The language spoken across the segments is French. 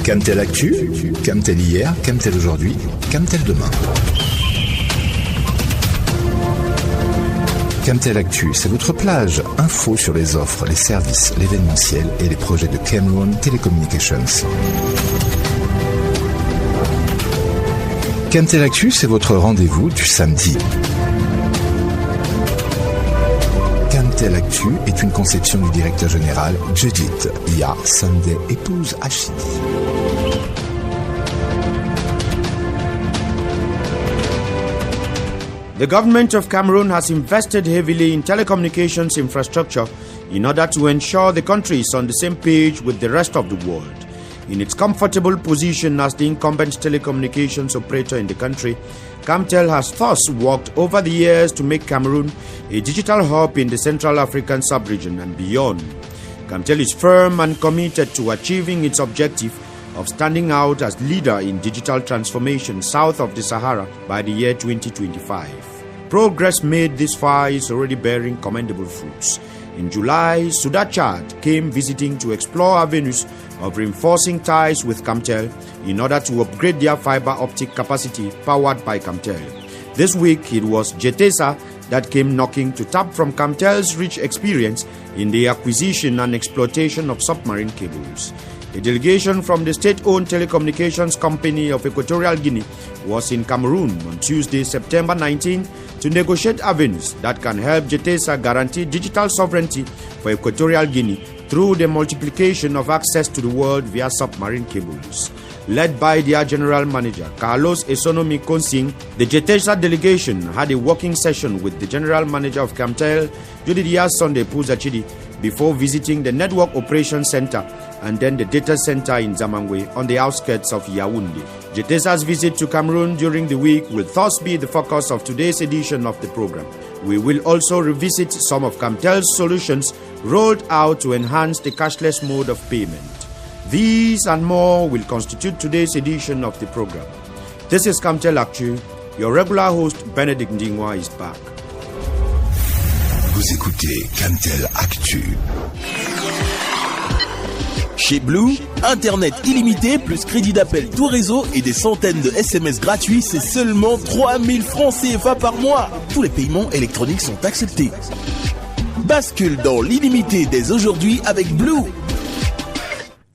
Camtel Actu, Camtel hier, Camtel aujourd'hui, Camtel demain. Camtel Actu, c'est votre plage. Info sur les offres, les services, l'événementiel et les projets de Cameroon Telecommunications. Camtel Actu, c'est votre rendez-vous du samedi. Camtel Actu est une conception du directeur général Judith Ya Sunday, épouse Achidi. The government of Cameroon has invested heavily in telecommunications infrastructure in order to ensure the country is on the same page with the rest of the world. In its comfortable position as the incumbent telecommunications operator in the country, Camtel has thus worked over the years to make Cameroon a digital hub in the Central African sub-region and beyond. Camtel is firm and committed to achieving its objective of standing out as leader in digital transformation south of the Sahara by the year 2025. Progress made this far is already bearing commendable fruits. In July, Suda Chad came visiting to explore avenues of reinforcing ties with Camtel in order to upgrade their fiber optic capacity powered by Camtel. This week, it was JETESA that came knocking to tap from Camtel's rich experience in the acquisition and exploitation of submarine cables. A delegation from the state-owned telecommunications company of Equatorial Guinea was in Cameroon on Tuesday, September 19, to negotiate avenues that can help JETESA guarantee digital sovereignty for Equatorial Guinea through the multiplication of access to the world via submarine cables. Led by their general manager, Carlos Esonomi Konsing, the JETESA delegation had a working session with the general manager of Camtel, Jodidia Sunday Puzachidi, before visiting the Network Operations Center and then the Data Center in Zamangwe on the outskirts of Yaoundé. JETESA's visit to Cameroon during the week will thus be the focus of today's edition of the program. We will also revisit some of Camtel's solutions rolled out to enhance the cashless mode of payment. These and more will constitute today's edition of the program. This is Camtel Actu. Your regular host, Benedict Ndingwa, is back. Vous écoutez Camtel Actu. Chez Blue, Internet illimité plus crédit d'appel tout réseau et des centaines de SMS gratuits, c'est seulement 3000 francs CFA par mois. Tous les paiements électroniques sont acceptés. Bascule dans l'illimité dès aujourd'hui avec Blue.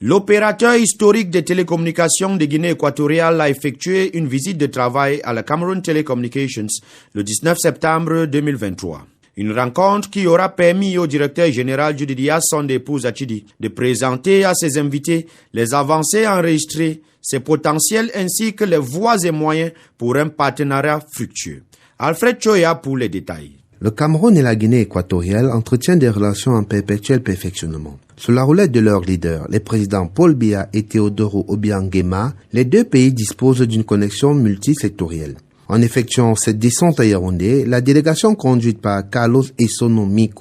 L'opérateur historique des télécommunications de Guinée équatoriale a effectué une visite de travail à la Cameroon Telecommunications le 19 septembre 2023. Une rencontre qui aura permis au directeur général Jodidia Sunday Puzachidi de présenter à ses invités les avancées enregistrées, ses potentiels ainsi que les voies et moyens pour un partenariat fructueux. Alfred Choya pour les détails. Le Cameroun et la Guinée équatoriale entretiennent des relations en perpétuel perfectionnement. Sous la roulette de leurs leaders, les présidents Paul Biya et Théodoro Obiang Nguema, les deux pays disposent d'une connexion multisectorielle. En effectuant cette descente à Yaoundé, la délégation conduite par Carlos Esonomi,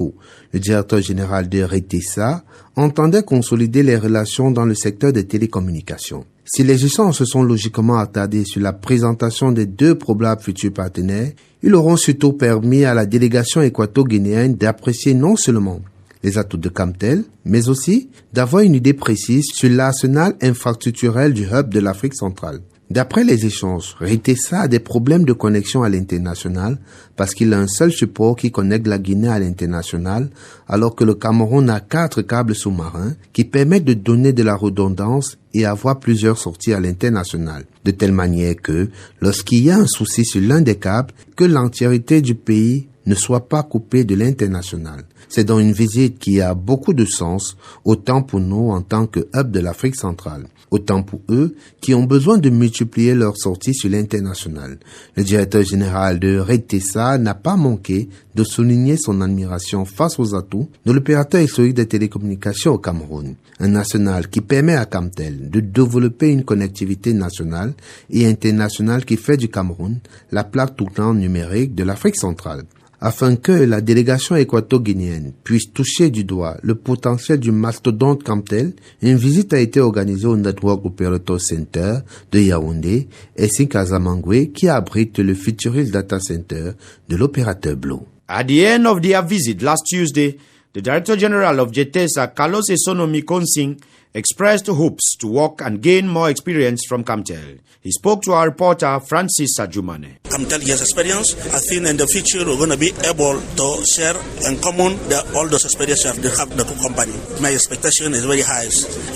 le directeur général de JETESA, entendait consolider les relations dans le secteur des télécommunications. Si les échanges se sont logiquement attardés sur la présentation des deux probables futurs partenaires, ils auront surtout permis à la délégation équato-guinéenne d'apprécier non seulement les atouts de Camtel, mais aussi d'avoir une idée précise sur l'arsenal infrastructurel du hub de l'Afrique centrale. D'après les échanges, JETESA a des problèmes de connexion à l'international parce qu'il a un seul support qui connecte la Guinée à l'international, alors que le Cameroun a 4 câbles sous-marins qui permettent de donner de la redondance et avoir plusieurs sorties à l'international, de telle manière que, lorsqu'il y a un souci sur l'un des câbles, que l'entièreté du pays ne soit pas coupée de l'international. C'est donc une visite qui a beaucoup de sens, autant pour nous en tant que hub de l'Afrique centrale, autant pour eux qui ont besoin de multiplier leurs sorties sur l'international. Le directeur général de JETESA n'a pas manqué de souligner son admiration face aux atouts de l'opérateur historique des télécommunications au Cameroun, un national qui permet à Camtel de développer une connectivité nationale et internationale qui fait du Cameroun la plaque tournante numérique de l'Afrique centrale. Afin que la délégation équato-guinéenne puisse toucher du doigt le potentiel du mastodonte Camtel, une visite a été organisée au Network Operations Center de Yaoundé ainsi qu'à Zamangwe qui abrite le futuriste data center de l'opérateur Blue. At the end of their visit last Tuesday, the Director General of JETESA, Carlos Esonomi Konsing, expressed hopes to work and gain more experience from Camtel. He spoke to our reporter Francis Sajumane. Camtel has experience. I think in the future we're going to be able to share in common all those experiences they have the two company. My expectation is very high.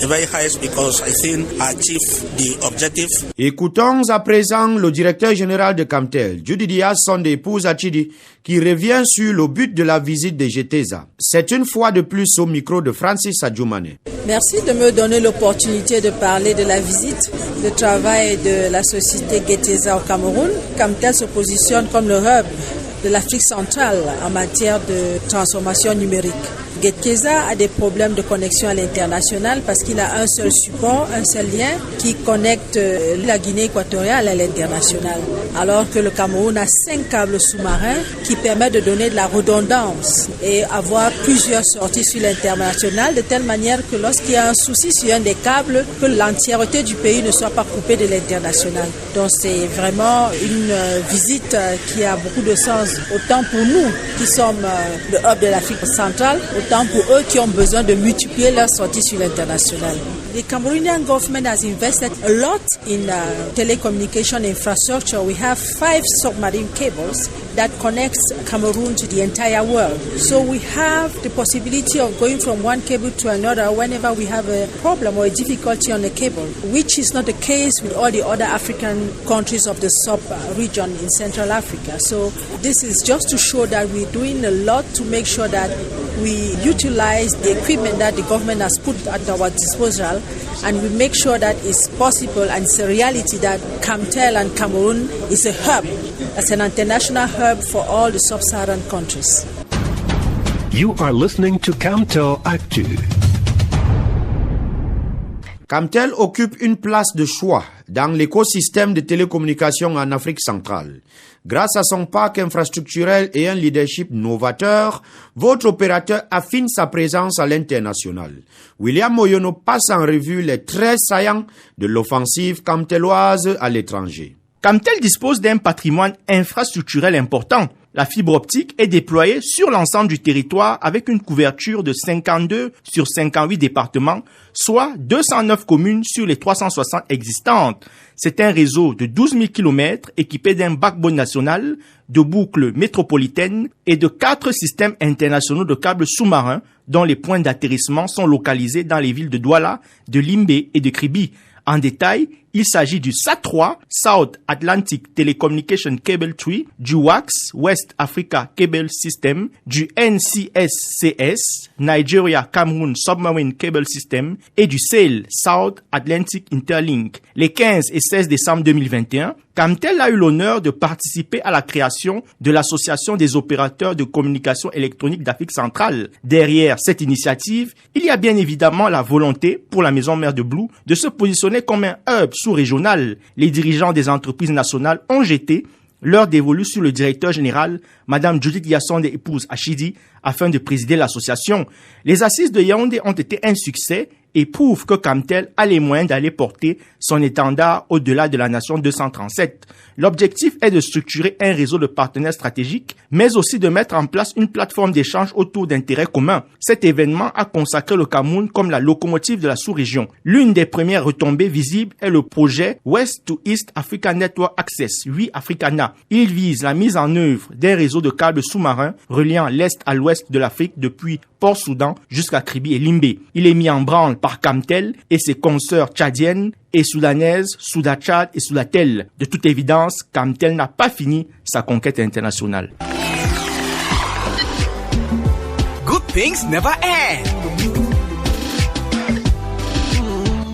Very high because I think I achieve the objective. Écoutons à présent le directeur général de Camtel, Judy Diaz, son épouse Achidi, qui revient sur le but de la visite de GETESA. C'est une fois de plus au micro de Francis Sajumane. Merci de me donner l'opportunité de parler de la visite, de travail de la société GETESA au Cameroun. Camtel se positionne comme le hub de l'Afrique centrale en matière de transformation numérique. GETESA a des problèmes de connexion à l'international parce qu'il a un seul support, un seul lien qui connecte la Guinée équatoriale à l'international. Alors que le Cameroun a 5 câbles sous-marins qui permettent de donner de la redondance et avoir plusieurs sorties sur l'international de telle manière que lorsqu'il y a un souci sur un des câbles, que l'entièreté du pays ne soit pas coupée de l'international. Donc c'est vraiment une visite qui a beaucoup de sens, autant pour nous qui sommes le hub de l'Afrique centrale, autant pour eux qui ont besoin de multiplier leurs sorties sur l'international. The Cameroonian government has invested a lot in telecommunication infrastructure. We have 5 submarine cables that connects Cameroon to the entire world. So we have the possibility of going from one cable to another whenever we have a problem or a difficulty on a cable, which is not the case with all the other African countries of the sub-region in Central Africa. So this is just to show that we're doing a lot to make sure that we utilize the equipment that the government has put at our disposal, and we make sure that it's possible and it's a reality that Camtel and Cameroon is a hub, as an international hub for all the sub-Saharan countries. You are listening to Camtel Actu. Camtel occupe une place de choix dans l'écosystème de télécommunications en Afrique centrale. Grâce à son parc infrastructurel et un leadership novateur, votre opérateur affine sa présence à l'international. William Moyono passe en revue les traits saillants de l'offensive camteloise à l'étranger. Camtel dispose d'un patrimoine infrastructurel important. La fibre optique est déployée sur l'ensemble du territoire avec une couverture de 52 sur 58 départements, soit 209 communes sur les 360 existantes. C'est un réseau de 12 000 km équipé d'un backbone national, de boucles métropolitaines et de 4 systèmes internationaux de câbles sous-marins dont les points d'atterrissement sont localisés dans les villes de Douala, de Limbe et de Kribi. En détail, il s'agit du SAT3, South Atlantic Telecommunication Cable Tree, du WACS, West Africa Cable System, du NCSCS, Nigeria Cameroon Submarine Cable System, et du SAIL, South Atlantic Interlink. Les 15 et 16 décembre 2021, Camtel a eu l'honneur de participer à la création de l'Association des opérateurs de communication électronique d'Afrique centrale. Derrière cette initiative, il y a bien évidemment la volonté pour la maison mère de Blue de se positionner comme un hub sous-régional. Les dirigeants des entreprises nationales ont jeté l'heure dévolue sur le directeur général, Madame Judith Yassonde épouse Achidi, afin de présider l'association. Les assises de Yaoundé ont été un succès et prouvent que Camtel a les moyens d'aller porter son étendard au-delà de la nation 237. L'objectif est de structurer un réseau de partenaires stratégiques, mais aussi de mettre en place une plateforme d'échange autour d'intérêts communs. Cet événement a consacré le Cameroun comme la locomotive de la sous-région. L'une des premières retombées visibles est le projet West to East Africa Network Access, WEAFricana. Il vise la mise en œuvre d'un réseau de câbles sous-marins reliant l'Est à l'Ouest de l'Afrique depuis Port-Soudan jusqu'à Kribi et Limbe. Il est mis en branle par Camtel et ses consoeurs tchadiennes et soudanaises, Souda-Tchad et Soudatel. De toute évidence, Camtel n'a pas fini sa conquête internationale. Good things never end.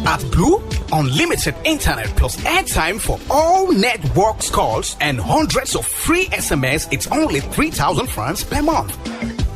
At Blue, unlimited internet plus airtime for all networks calls and hundreds of free SMS. It's only 3,000 francs per month.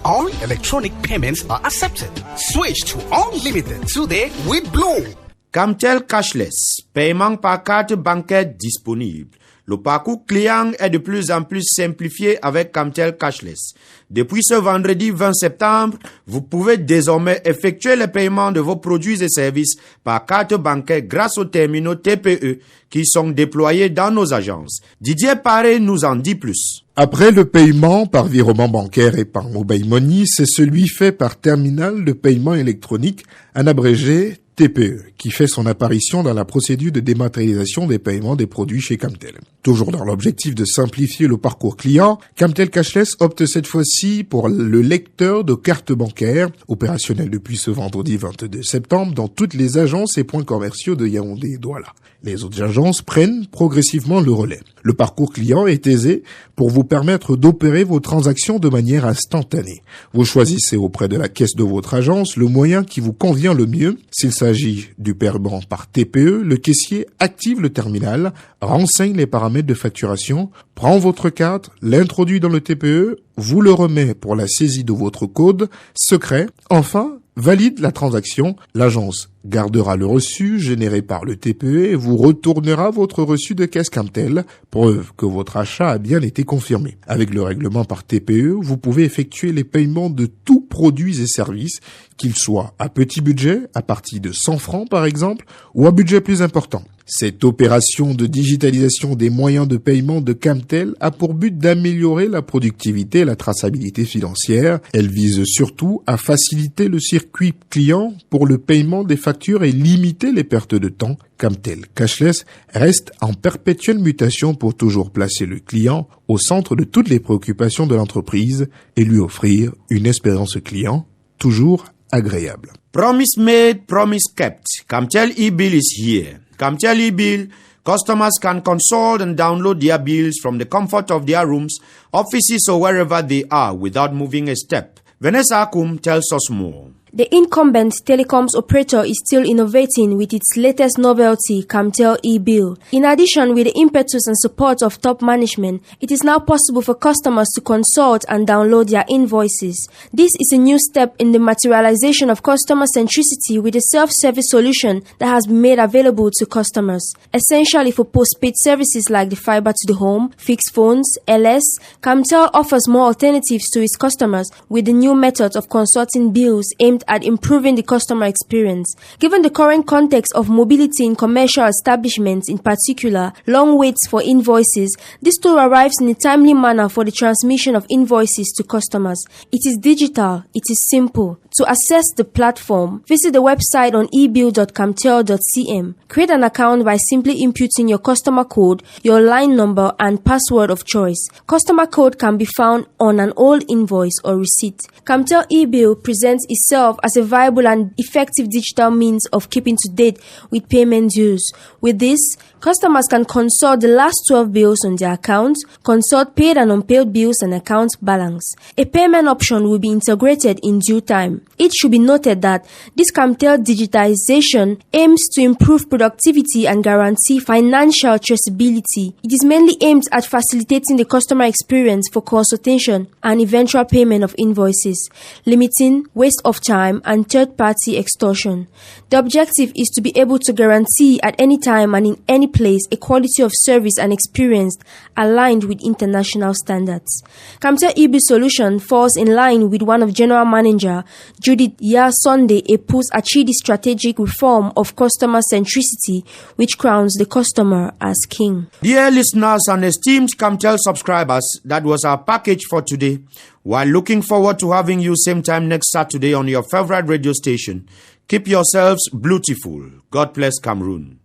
All electronic payments are accepted. Switch to unlimited today with Blue. Camtel Cashless, paiement par carte bancaire disponible. Le parcours client est de plus en plus simplifié avec Camtel Cashless. Depuis ce vendredi 20 septembre, vous pouvez désormais effectuer les paiements de vos produits et services par carte bancaire grâce aux terminaux TPE qui sont déployés dans nos agences. Didier Paré nous en dit plus. Après le paiement par virement bancaire et par mobile money, c'est celui fait par terminal de paiement électronique, en abrégé TPE, qui fait son apparition dans la procédure de dématérialisation des paiements des produits chez Camtel. Toujours dans l'objectif de simplifier le parcours client, Camtel Cashless opte cette fois-ci pour le lecteur de carte bancaire, opérationnel depuis ce vendredi 22 septembre dans toutes les agences et points commerciaux de Yaoundé et Douala. Les autres agences prennent progressivement le relais. Le parcours client est aisé pour vous permettre d'opérer vos transactions de manière instantanée. Vous choisissez auprès de la caisse de votre agence le moyen qui vous convient le mieux. S'il s'agit du paiement par TPE, le caissier active le terminal, renseigne les paramètres de facturation, prend votre carte, l'introduit dans le TPE, vous le remet pour la saisie de votre code secret. Enfin, valide la transaction, l'agence gardera le reçu généré par le TPE et vous retournera votre reçu de caisse Camtel, preuve que votre achat a bien été confirmé. Avec le règlement par TPE, vous pouvez effectuer les paiements de tous produits et services, qu'ils soient à petit budget, à partir de 100 francs par exemple, ou à budget plus important. Cette opération de digitalisation des moyens de paiement de Camtel a pour but d'améliorer la productivité et la traçabilité financière. Elle vise surtout à faciliter le circuit client pour le paiement des factures et limiter les pertes de temps. Camtel Cashless reste en perpétuelle mutation pour toujours placer le client au centre de toutes les préoccupations de l'entreprise et lui offrir une expérience client toujours agréable. Promise made, promise kept. Camtel e-bill is here. Camtel e-bill, customers can consult and download their bills from the comfort of their rooms, offices or wherever they are without moving a step. Vanessa Akum tells us more. The incumbent telecoms operator is still innovating with its latest novelty, Camtel e-bill. In addition, with the impetus and support of top management, it is now possible for customers to consult and download their invoices. This is a new step in the materialization of customer centricity with a self-service solution that has been made available to customers. Essentially for postpaid services like the fiber to the home, fixed phones, LS, Camtel offers more alternatives to its customers with the new method of consulting bills aimed at improving the customer experience. Given the current context of mobility in commercial establishments, in particular, long waits for invoices, this tool arrives in a timely manner for the transmission of invoices to customers. It is digital, it is simple. To access the platform, visit the website on ebill.camtel.cm. Create an account by simply inputting your customer code, your line number, and password of choice. Customer code can be found on an old invoice or receipt. Camtel eBill presents itself as a viable and effective digital means of keeping to date with payment dues. With this, customers can consult the last 12 bills on their account, consult paid and unpaid bills and account balance. A payment option will be integrated in due time. It should be noted that this Camtel digitization aims to improve productivity and guarantee financial traceability. It is mainly aimed at facilitating the customer experience for consultation and eventual payment of invoices, limiting waste of time and third-party extortion. The objective is to be able to guarantee at any time and in any place a quality of service and experience aligned with international standards. Camtel eBill solution falls in line with one of General Manager Judith Yasonde Epu's achieved strategic reform of customer centricity, which crowns the customer as king. Dear listeners and esteemed Camtel subscribers, that was our package for today. While looking forward to having you same time next Saturday on your favorite radio station, keep yourselves beautiful. God bless Cameroon.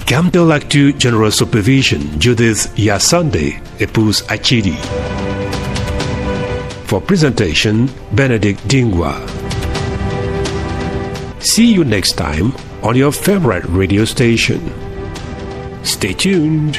Camtel Actu General Supervision, Judith Yasonde Epus Achidi. For presentation, Benedict Dingwa. See you next time on your favorite radio station. Stay tuned.